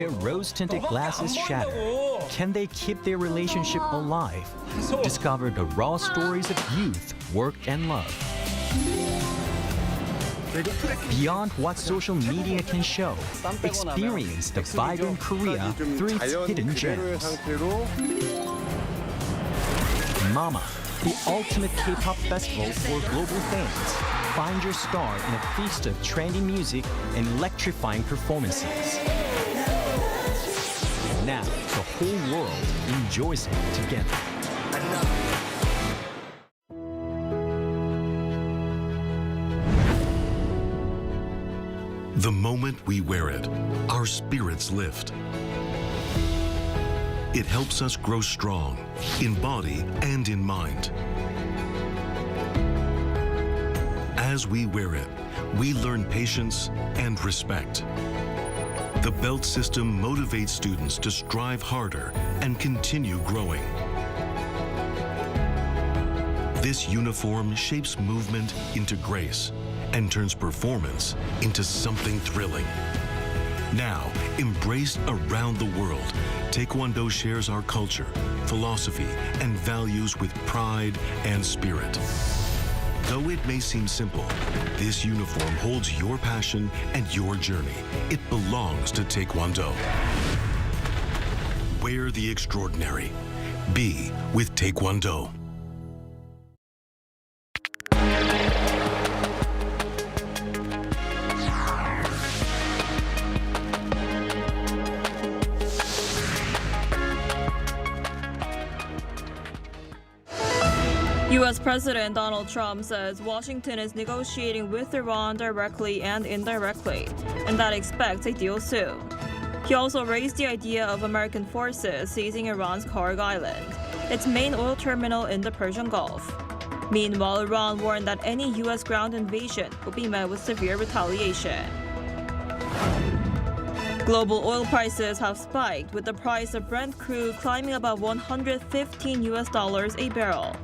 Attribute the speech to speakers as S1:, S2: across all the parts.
S1: Their rose-tinted glasses shatter. Can they keep their relationship alive? Discover the raw stories of youth, work, and love. Beyond what social media can show, experience the vibrant Korea through its hidden gems. Mama, the ultimate K-pop festival for global fans. Find your star in a feast of trendy music and electrifying performances. Now, the whole world enjoys it together.
S2: The moment we wear it, our spirits lift. It helps us grow strong, in body and in mind. As we wear it, we learn patience and respect. The belt system motivates students to strive harder and continue growing. This uniform shapes movement into grace and turns performance into something thrilling. Now, embraced around the world, Taekwondo shares our culture, philosophy, and values with pride and spirit. Though it may seem simple, this uniform holds your passion and your journey. It belongs to Taekwondo. Wear the extraordinary. Be with Taekwondo.
S3: U.S. President Donald Trump says Washington is negotiating with Iran directly and indirectly, and that expects a deal soon. He also raised the idea of American forces seizing Iran's Kharg Island, its main oil terminal in the Persian Gulf. Meanwhile, Iran warned that any U.S. ground invasion will be met with severe retaliation. Global oil prices have spiked, with the price of Brent crude climbing above $115 a barrel.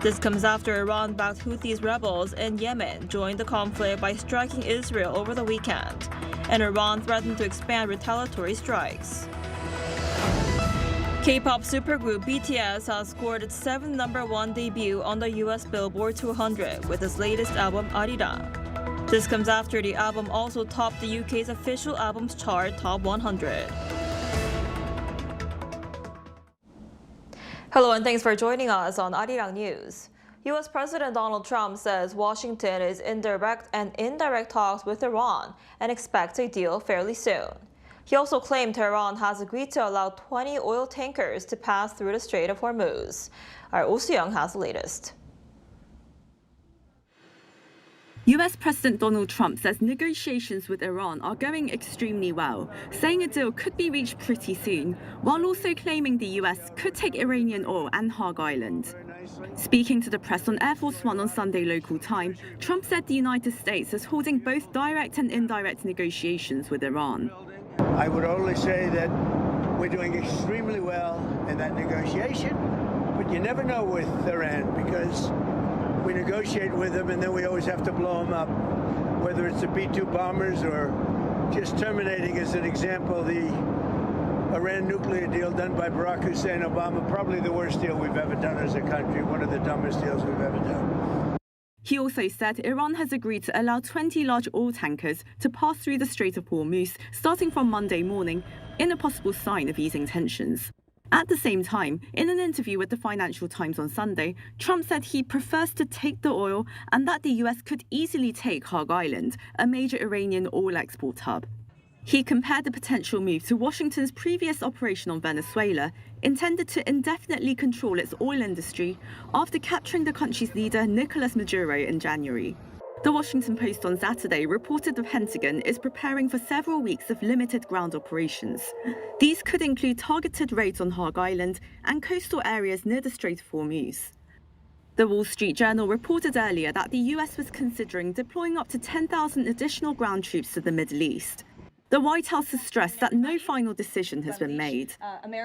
S3: This comes after Iran-backed Houthis rebels in Yemen joined the conflict by striking Israel over the weekend, and Iran threatened to expand retaliatory strikes. K-pop supergroup BTS has scored its 7th #1 debut on the US Billboard 200 with its latest album Arirang. This comes after the album also topped the UK's official albums chart Top 100. Hello and thanks for joining us on Arirang News. U.S. President Donald Trump says Washington is in direct and indirect talks with Iran and expects a deal fairly soon. He also claimed Tehran has agreed to allow 20 oil tankers to pass through the Strait of Hormuz. Our Oh Soo-young has the latest.
S4: US President Donald Trump says negotiations with Iran are going extremely well, saying a deal could be reached pretty soon, while also claiming the US could take Iranian oil and Kharg Island. Speaking to the press on Air Force One on Sunday local time, Trump said the United States is holding both direct and indirect negotiations with Iran.
S5: I would only say that we're doing extremely well in that negotiation, but you never know with Iran because we negotiate with them and then we always have to blow them up, whether it's the B-2 bombers or just terminating, as an example, the Iran nuclear deal done by Barack Hussein Obama, probably the worst deal we've ever done as a country, one of the dumbest deals we've ever done.
S4: He also said Iran has agreed to allow 20 large oil tankers to pass through the Strait of Hormuz starting from Monday morning, in a possible sign of easing tensions. At the same time, in an interview with the Financial Times on Sunday, Trump said he prefers to take the oil and that the US could easily take Kharg Island, a major Iranian oil export hub. He compared the potential move to Washington's previous operation on Venezuela, intended to indefinitely control its oil industry after capturing the country's leader Nicolas Maduro in January. The Washington Post on Saturday reported the Pentagon is preparing for several weeks of limited ground operations. These could include targeted raids on Kharg Island and coastal areas near the Strait of Hormuz. The Wall Street Journal reported earlier that the US was considering deploying up to 10,000 additional ground troops to the Middle East. The White House has stressed that no final decision has been made.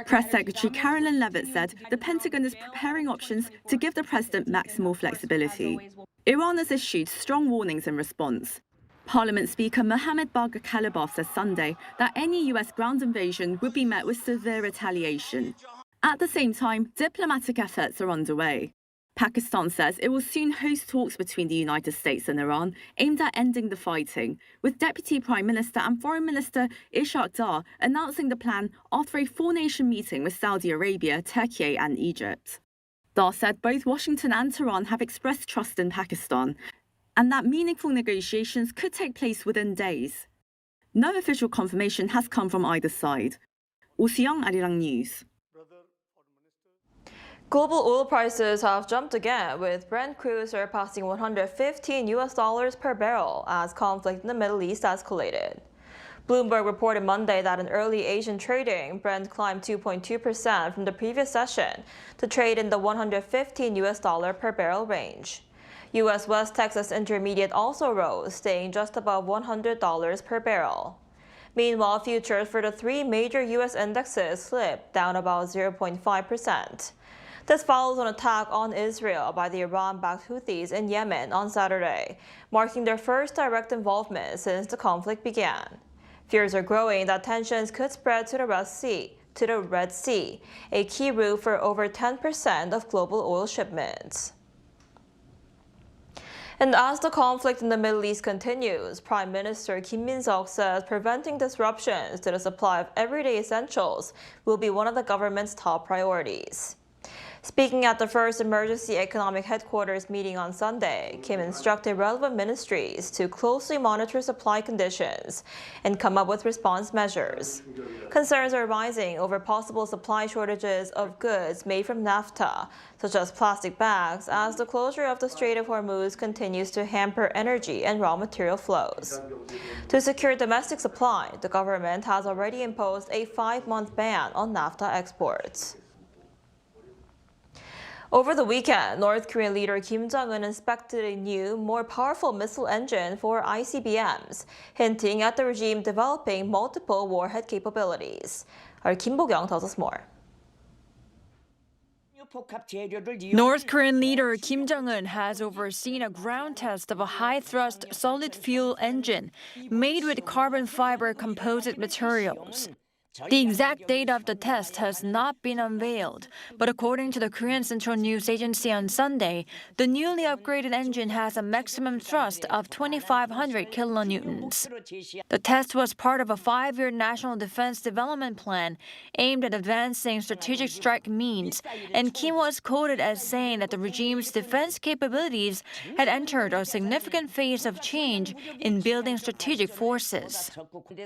S4: Press Secretary Carolyn Leavitt said the Pentagon is preparing options to give the president maximal flexibility. Iran has issued strong warnings in response. Parliament Speaker Mohammed Bagher Kalibaf says Sunday that any US ground invasion would be met with severe retaliation. At the same time, diplomatic efforts are underway. Pakistan says it will soon host talks between the United States and Iran aimed at ending the fighting, with Deputy Prime Minister and Foreign Minister Ishaq Dar announcing the plan after a four-nation meeting with Saudi Arabia, Turkey and Egypt. Dar said both Washington and Tehran have expressed trust in Pakistan and that meaningful negotiations could take place within days. No official confirmation has come from either side. Oh Soo-young, Arirang News.
S3: Global oil prices have jumped again, with Brent crude surpassing $115 per barrel as conflict in the Middle East escalated. Bloomberg reported Monday that in early Asian trading, Brent climbed 2.2% from the previous session to trade in the $115 per barrel range. U.S. West Texas Intermediate also rose, staying just above $100 per barrel. Meanwhile, futures for the three major U.S. indexes slipped down about 0.5%. This follows an attack on Israel by the Iran-backed Houthis in Yemen on Saturday, marking their first direct involvement since the conflict began. Fears are growing that tensions could spread to the Red Sea, a key route for over 10% of global oil shipments. And as the conflict in the Middle East continues, Prime Minister Kim Min-seok says preventing disruptions to the supply of everyday essentials will be one of the government's top priorities. Speaking at the first emergency economic headquarters meeting on Sunday, Kim instructed relevant ministries to closely monitor supply conditions and come up with response measures. Concerns are rising over possible supply shortages of goods made from naphtha, such as plastic bags, as the closure of the Strait of Hormuz continues to hamper energy and raw material flows. To secure domestic supply, the government has already imposed a 5-month ban on naphtha exports. Over the weekend, North Korean leader Kim Jong-un inspected a new, more powerful missile engine for ICBMs, hinting at the regime developing multiple warhead capabilities. Our Kim Bo-kyung tells us more.
S6: North Korean leader Kim Jong-un has overseen a ground test of a high-thrust solid-fuel engine made with carbon fiber composite materials. The exact date of the test has not been unveiled, but according to the Korean Central News Agency on Sunday, the newly upgraded engine has a maximum thrust of 2,500 kilonewtons. The test was part of a 5-year National Defense Development Plan aimed at advancing strategic strike means, and Kim was quoted as saying that the regime's defense capabilities had entered a significant phase of change in building strategic forces.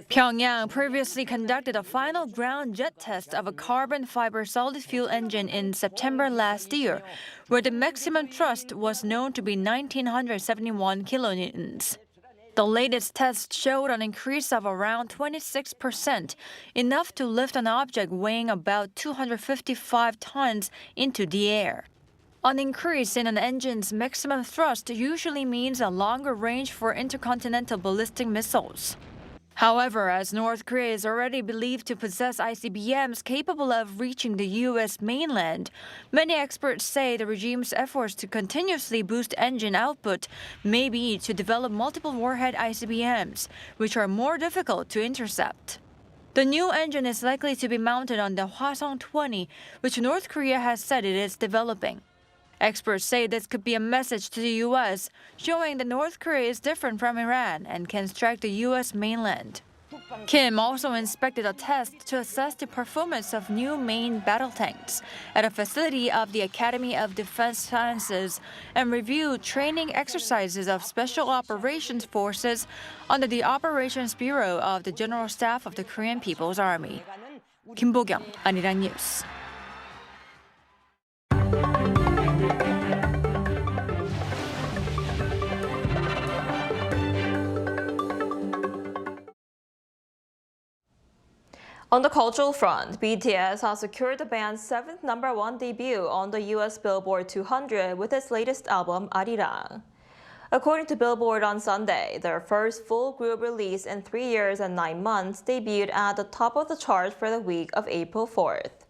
S6: Pyongyang previously conducted a final ground jet test of a carbon fiber solid fuel engine in September last year, where the maximum thrust was known to be 1,971 kilonewtons. The latest test showed an increase of around 26%, enough to lift an object weighing about 255 tons into the air. An increase in an engine's maximum thrust usually means a longer range for intercontinental ballistic missiles. However, as North Korea is already believed to possess ICBMs capable of reaching the U.S. mainland, many experts say the regime's efforts to continuously boost engine output may be to develop multiple warhead ICBMs, which are more difficult to intercept. The new engine is likely to be mounted on the Hwasong-20, which North Korea has said it is developing. Experts say this could be a message to the U.S., showing that North Korea is different from Iran and can strike the U.S. mainland. Kim also inspected a test to assess the performance of new main battle tanks at a facility of the Academy of Defense Sciences and reviewed training exercises of Special Operations Forces under the Operations Bureau of the General Staff of the Korean People's Army. Kim Bo-kyung, Arirang News.
S3: On the cultural front, BTS has secured the band's 7th #1 debut on the US Billboard 200 with its latest album, Arirang. According to Billboard on Sunday, their first full group release in 3 years and 9 months debuted at the top of the chart for the week of April 4th.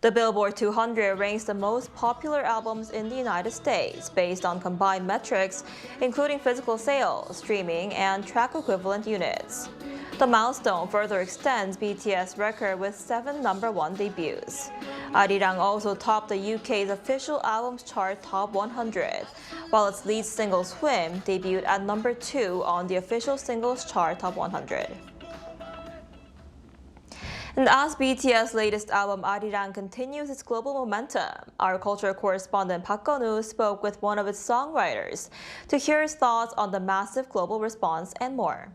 S3: The Billboard 200 ranks the most popular albums in the United States based on combined metrics, including physical sales, streaming, and track equivalent units. The milestone further extends BTS' record with 7 #1 debuts. Arirang also topped the UK's official albums chart top 100, while its lead single Swim debuted at #2 on the official singles chart top 100. And as BTS's latest album Arirang continues its global momentum, our culture correspondent Park Geon-woo spoke with one of its songwriters to hear his thoughts on the massive global response and more.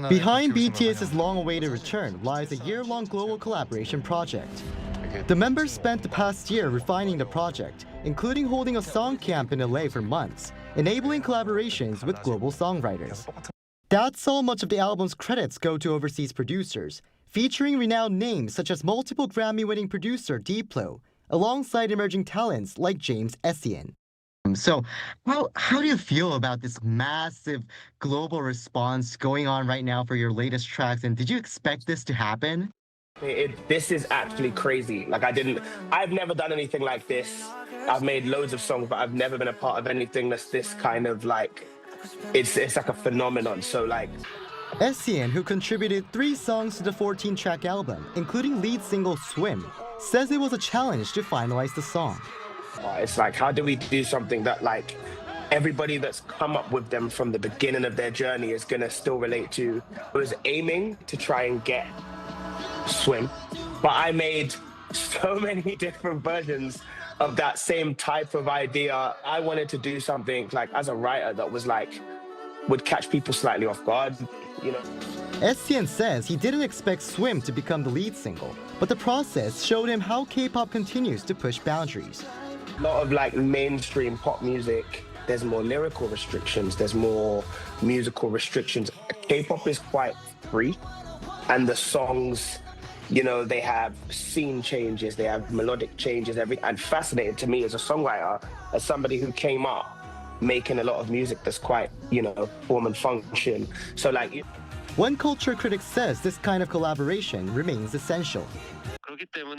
S7: Behind BTS's long-awaited return lies a year-long global collaboration project. The members spent the past year refining the project, including holding a song camp in LA for months, enabling collaborations with global songwriters. That's how much of the album's credits go to overseas producers, featuring renowned names such as multiple Grammy-winning producer Diplo, alongside emerging talents like James Essien. So, how do you feel about this massive global response going on right now for your latest tracks, and did you expect this to happen?
S8: This is actually crazy. I've never done anything like this. I've made loads of songs, but I've never been a part of anything that's this kind of it's like a phenomenon. So
S7: Essien, who contributed 3 songs to the 14-track album, including lead single Swim, says it was a challenge to finalize the song.
S8: It's how do we do something that everybody that's come up with them from the beginning of their journey is gonna still relate to? I was aiming to try and get Swim, but I made so many different versions of that same type of idea. I wanted to do something as a writer that was would catch people slightly off guard, you know.
S7: Essien says he didn't expect Swim to become the lead single, but the process showed him how K-pop continues to push boundaries.
S8: A lot of mainstream pop music, there's more lyrical restrictions, there's more musical restrictions. K-pop is quite free, and the songs, they have scene changes, they have melodic changes, and fascinating to me as a songwriter, as somebody who came up making a lot of music that's quite, form and function. So
S7: one culture critic says this kind of collaboration remains essential.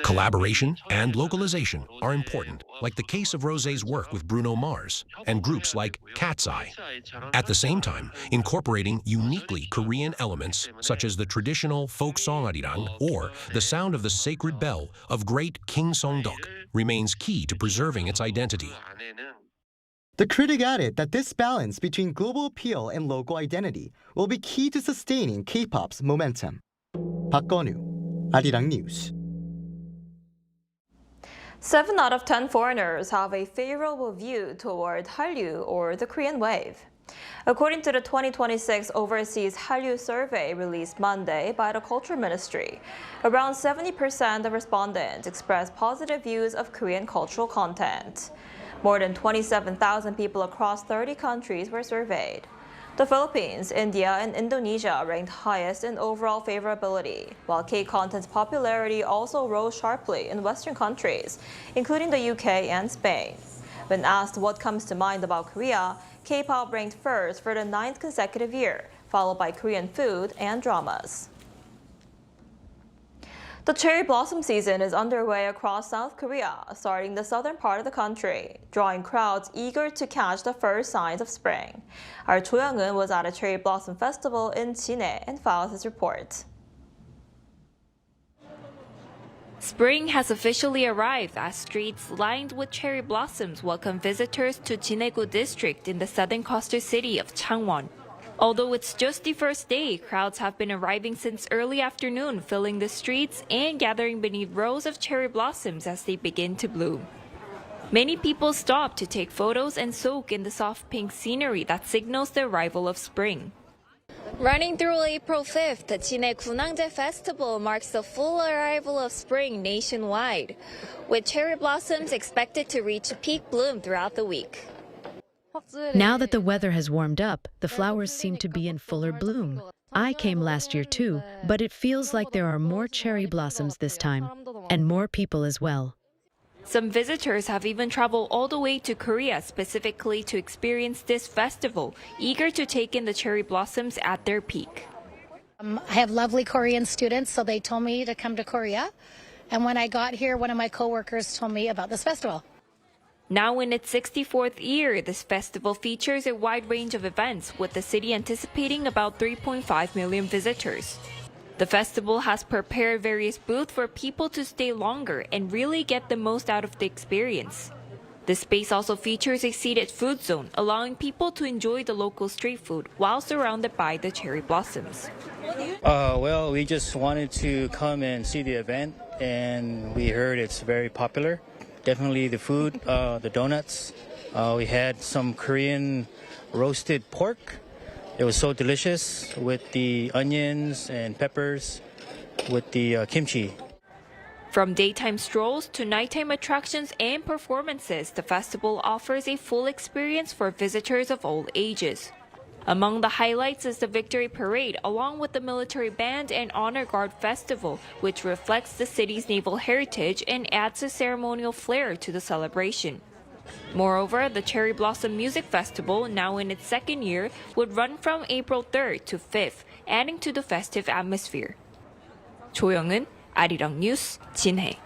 S9: Collaboration and localization are important, like the case of Rosé's work with Bruno Mars and groups like Cat's Eye. At the same time, incorporating uniquely Korean elements, such as the traditional folk song Arirang or the sound of the sacred bell of great King Songdok, remains key to preserving its identity.
S7: The critic added that this balance between global appeal and local identity will be key to sustaining K-pop's momentum. Park Geon-woo, Arirang News.
S3: 7 out of 10 foreigners have a favorable view toward Hallyu, or the Korean wave. According to the 2026 Overseas Hallyu Survey released Monday by the Culture Ministry, around 70% of respondents expressed positive views of Korean cultural content. More than 27,000 people across 30 countries were surveyed. The Philippines, India, and Indonesia ranked highest in overall favorability, while K-content's popularity also rose sharply in Western countries, including the UK and Spain. When asked what comes to mind about Korea, K-pop ranked first for the 9th consecutive year, followed by Korean food and dramas. The cherry blossom season is underway across South Korea, starting the southern part of the country, drawing crowds eager to catch the first signs of spring. Our Cho Young-eun was at a cherry blossom festival in Jinhae and files his report.
S6: Spring has officially arrived as streets lined with cherry blossoms welcome visitors to Jinhae-gu district in the southern coastal city of Changwon. Although it's just the first day, crowds have been arriving since early afternoon, filling the streets and gathering beneath rows of cherry blossoms as they begin to bloom. Many people stop to take photos and soak in the soft pink scenery that signals the arrival of spring. Running through April 5th, the Jinhae Gunhangje Festival marks the full arrival of spring nationwide, with cherry blossoms expected to reach peak bloom throughout the week.
S10: Now that the weather has warmed up, the flowers seem to be in fuller bloom. I came last year too, but it feels like there are more cherry blossoms this time, and more people as well.
S6: Some visitors have even traveled all the way to Korea specifically to experience this festival, eager to take in the cherry blossoms at their peak.
S11: I have lovely Korean students, so they told me to come to Korea. And when I got here, one of my coworkers told me about this festival.
S3: Now in its 64th year, this festival features a wide range of events, with the city anticipating about 3.5 million visitors. The festival has prepared various booths for people to stay longer and really get the most out of the experience. The space also features a seated food zone, allowing people to enjoy the local street food while surrounded by the cherry blossoms.
S12: Well, we just wanted to come and see the event, and we heard it's very popular. Definitely the food, the donuts. We had some Korean roasted pork. It was so delicious with the onions and peppers, with the kimchi.
S3: From daytime strolls to nighttime attractions and performances, the festival offers a full experience for visitors of all ages. Among the highlights is the Victory Parade, along with the Military Band and Honor Guard Festival, which reflects the city's naval heritage and adds a ceremonial flair to the celebration. Moreover, the Cherry Blossom Music Festival, now in its second year, would run from April 3rd to 5th, adding to the festive atmosphere. 조영은, Arirang News, Jinhae.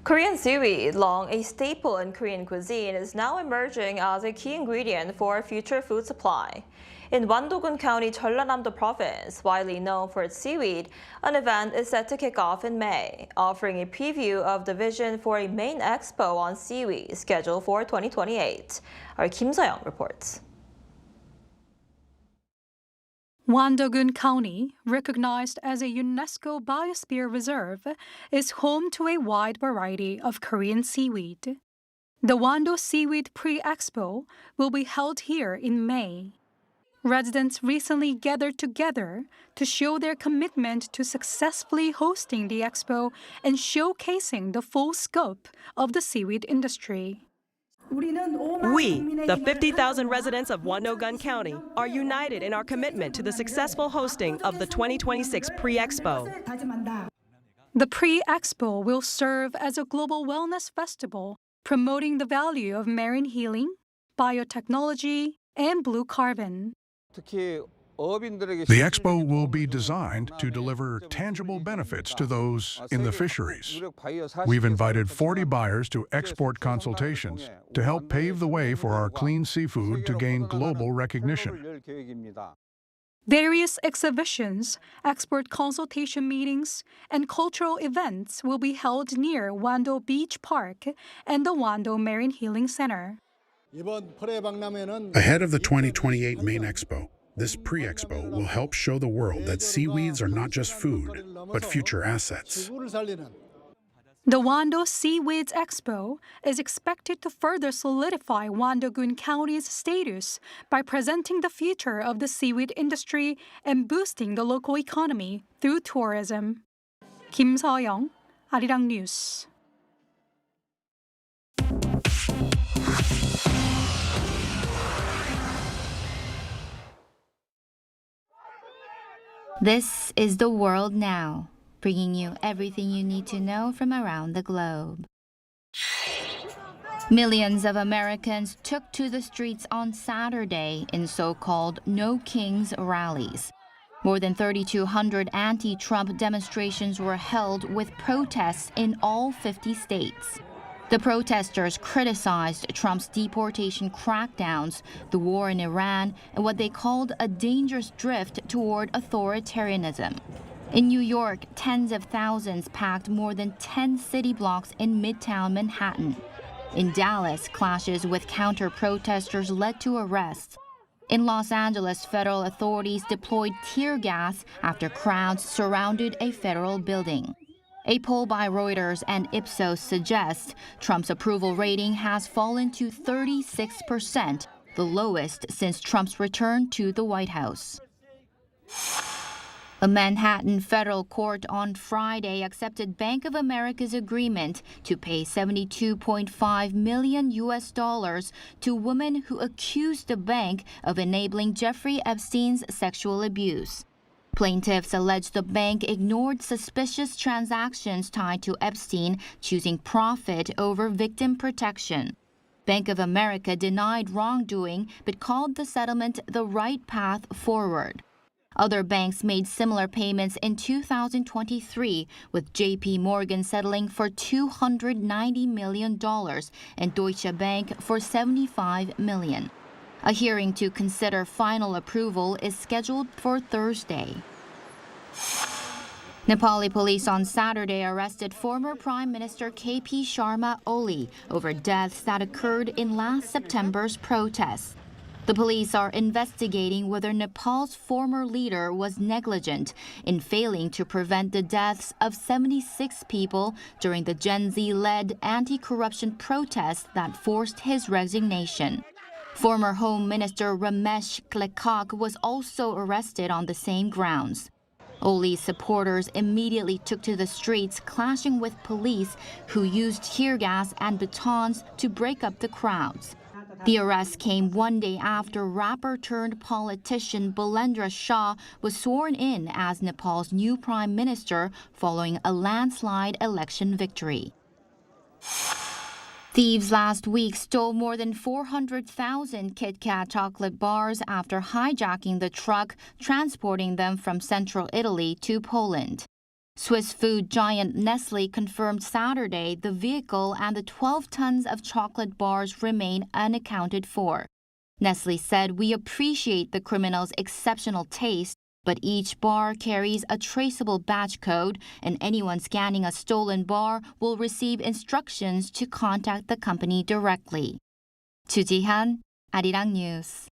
S3: Korean seaweed, long a staple in Korean cuisine, is now emerging as a key ingredient for future food supply. In Wando County, Jeollanam-do Province, widely known for its seaweed, an event is set to kick off in May, offering a preview of the vision for a main expo on seaweed scheduled for 2028. Our Kim So-young reports.
S13: Wando County, recognized as a UNESCO Biosphere Reserve, is home to a wide variety of Korean seaweed. The Wando Seaweed Pre-expo will be held here in May. Residents recently gathered together to show their commitment to successfully hosting the expo and showcasing the full scope of the seaweed industry.
S14: We, the 50,000 residents of Wando County, are united in our commitment to the successful hosting of the 2026 Pre-expo.
S13: The Pre-expo will serve as a global wellness festival promoting the value of marine healing, biotechnology, and blue carbon.
S15: The expo will be designed to deliver tangible benefits to those in the fisheries. We've invited 40 buyers to export consultations to help pave the way for our clean seafood to gain global recognition.
S13: Various exhibitions, export consultation meetings, and cultural events will be held near Wando Beach Park and the Wando Marine Healing Center.
S15: Ahead of the 2028 main expo, this pre-expo will help show the world that seaweeds are not just food, but future assets.
S13: The Wando Seaweeds Expo is expected to further solidify Wando County's status by presenting the future of the seaweed industry and boosting the local economy through tourism. Kim So-young, Arirang News.
S16: This is The World Now, bringing you everything you need to know from around the globe. Millions of Americans took to the streets on Saturday in so-called No Kings rallies. More than 3,200 anti-Trump demonstrations were held with protests in all 50 states. The protesters criticized Trump's deportation crackdowns, the war in Iran, and what they called a dangerous drift toward authoritarianism. In New York, tens of thousands packed more than 10 city blocks in Midtown Manhattan. In Dallas, clashes with counter-protesters led to arrests. In Los Angeles, federal authorities deployed tear gas after crowds surrounded a federal building. A poll by Reuters and Ipsos suggests Trump's approval rating has fallen to 36%, the lowest since Trump's return to the White House. A Manhattan federal court on Friday accepted Bank of America's agreement to pay $72.5 million to women who accused the bank of enabling Jeffrey Epstein's sexual abuse. Plaintiffs allege the bank ignored suspicious transactions tied to Epstein, choosing profit over victim protection. Bank of America denied wrongdoing but called the settlement the right path forward. Other banks made similar payments in 2023, with JP Morgan settling for $290 million and Deutsche Bank for $75 million. A hearing to consider final approval is scheduled for Thursday. Nepali police on Saturday arrested former Prime Minister KP Sharma Oli over deaths that occurred in last September's protests. The police are investigating whether Nepal's former leader was negligent in failing to prevent the deaths of 76 people during the Gen Z-led anti-corruption protests that forced his resignation. Former Home Minister Ramesh Klekak was also arrested on the same grounds. Oli's supporters immediately took to the streets, clashing with police who used tear gas and batons to break up the crowds. The arrest came one day after rapper-turned-politician Bulendra Shah was sworn in as Nepal's new prime minister following a landslide election victory. Thieves last week stole more than 400,000 KitKat chocolate bars after hijacking the truck transporting them from central Italy to Poland. Swiss food giant Nestle confirmed Saturday the vehicle and the 12 tons of chocolate bars remain unaccounted for. Nestle said, "We appreciate the criminals' exceptional taste, but each bar carries a traceable batch code, and anyone scanning a stolen bar will receive instructions to contact the company directly." Chu Ji-han, Arirang News.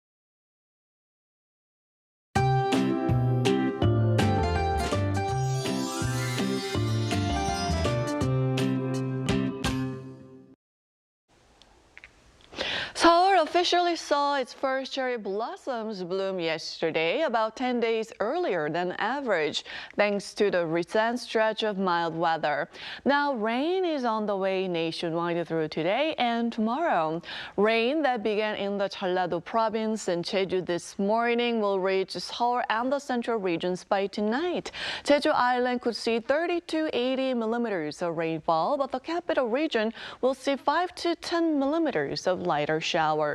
S17: Seoul officially saw its first cherry blossoms bloom yesterday, about 10 days earlier than average, thanks to the recent stretch of mild weather. Now, rain is on the way nationwide through today and tomorrow. Rain that began in the Jeollado province and Jeju this morning will reach Seoul and the central regions by tonight. Jeju Island could see 30 to 80 millimeters of rainfall, but the capital region will see 5 to 10 millimeters of lighter showers.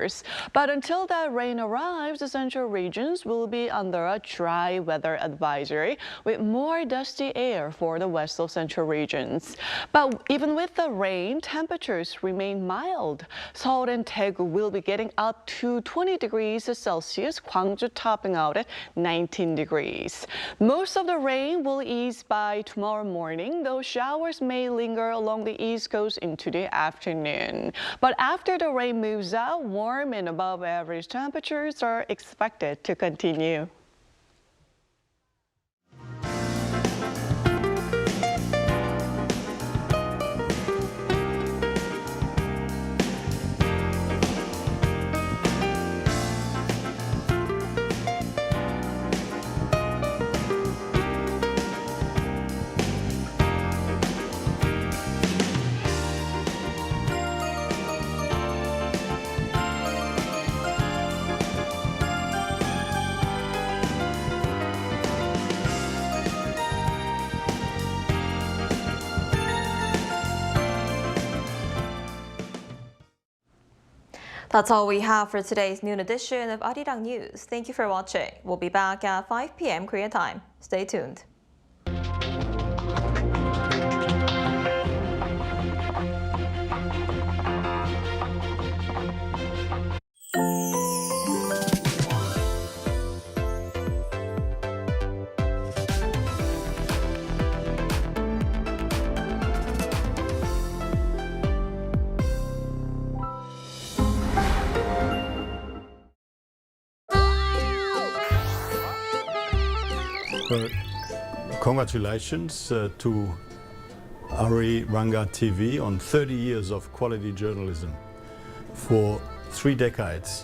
S17: But until that rain arrives, the central regions will be under a dry weather advisory with more dusty air for the west of central regions. But even with the rain, temperatures remain mild. Seoul and Daegu will be getting up to 20 degrees Celsius, Gwangju topping out at 19 degrees. Most of the rain will ease by tomorrow morning, though showers may linger along the east coast into the afternoon. But after the rain moves out, warm and above average temperatures are expected to continue.
S3: That's all we have for today's noon edition of Arirang News. Thank you for watching. We'll be back at 5 p.m. Korean time. Stay tuned.
S18: Congratulations to Arirang TV on 30 years of quality journalism. For 3 decades,